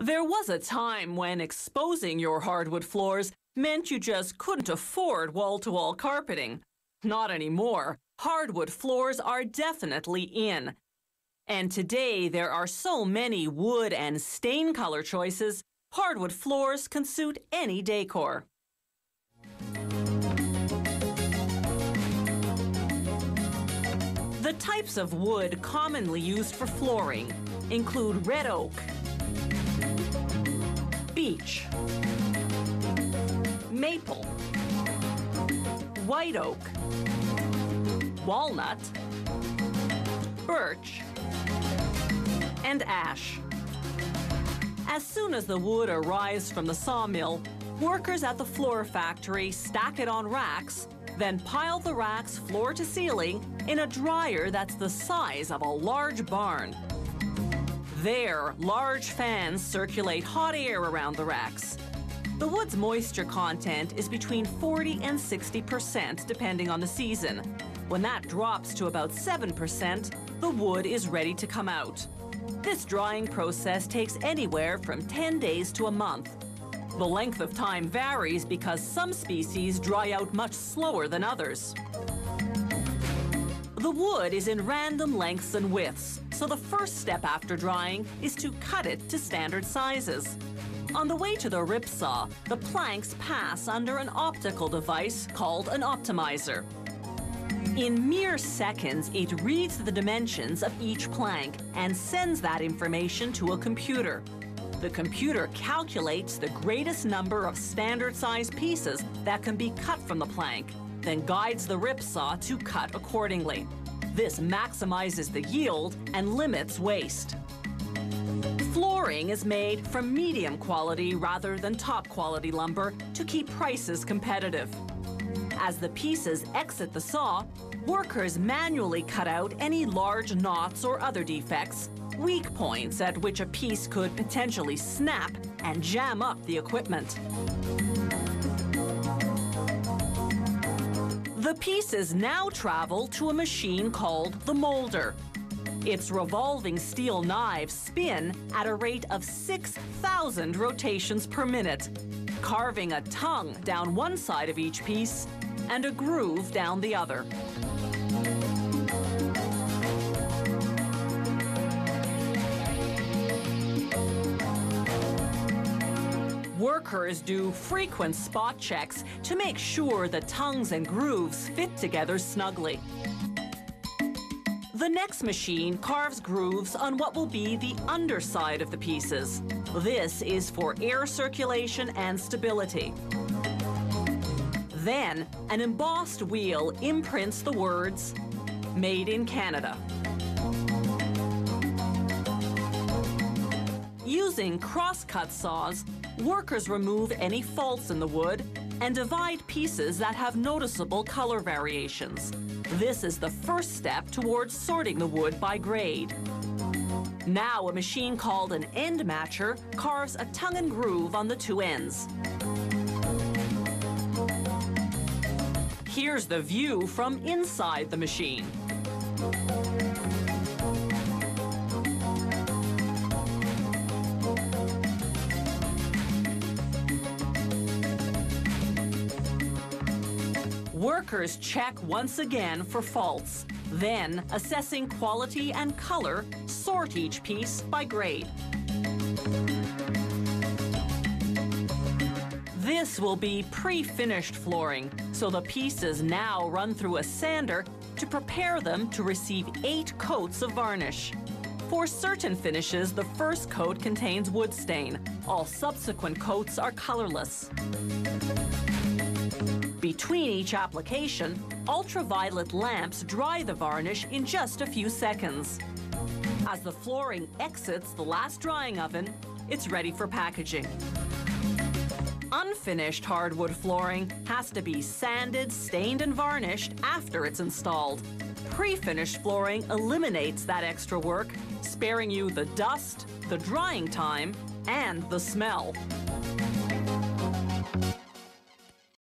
There was a time when exposing your hardwood floors meant you just couldn't afford wall-to-wall carpeting. Not anymore. Hardwood floors are definitely in. And today there are so many wood and stain color choices, hardwood floors can suit any decor. The types of wood commonly used for flooring include red oak, beech, maple, white oak, walnut, birch, and ash. As soon as the wood arrives from the sawmill, workers at the floor factory stack it on racks, then pile the racks floor to ceiling in a dryer that's the size of a large barn. There, large fans circulate hot air around the racks. The wood's moisture content is between 40 and 60%, depending on the season. When that drops to about 7%, the wood is ready to come out. This drying process takes anywhere from 10 days to a month. The length of time varies because some species dry out much slower than others. The wood is in random lengths and widths, so the first step after drying is to cut it to standard sizes. On the way to the rip saw, the planks pass under an optical device called an optimizer. In mere seconds, it reads the dimensions of each plank and sends that information to a computer. The computer calculates the greatest number of standard-sized pieces that can be cut from the plank, then guides the rip saw to cut accordingly. This maximizes the yield and limits waste. Flooring is made from medium quality rather than top quality lumber to keep prices competitive. As the pieces exit the saw, workers manually cut out any large knots or other defects, weak points at which a piece could potentially snap and jam up the equipment. The pieces now travel to a machine called the molder. Its revolving steel knives spin at a rate of 6,000 rotations per minute, carving a tongue down one side of each piece and a groove down the other. Workers do frequent spot checks to make sure the tongues and grooves fit together snugly. The next machine carves grooves on what will be the underside of the pieces. This is for air circulation and stability. Then, an embossed wheel imprints the words, "Made in Canada." Using cross-cut saws, workers remove any faults in the wood and divide pieces that have noticeable color variations. This is the first step towards sorting the wood by grade. Now a machine called an end matcher carves a tongue and groove on the two ends. Here's the view from inside the machine. Workers check once again for faults. Then, assessing quality and color, sort each piece by grade. This will be pre-finished flooring, so the pieces now run through a sander to prepare them to receive 8 coats of varnish. For certain finishes, the first coat contains wood stain. All subsequent coats are colorless. Between each application, ultraviolet lamps dry the varnish in just a few seconds. As the flooring exits the last drying oven, it's ready for packaging. Unfinished hardwood flooring has to be sanded, stained, and varnished after it's installed. Pre-finished flooring eliminates that extra work, sparing you the dust, the drying time, and the smell.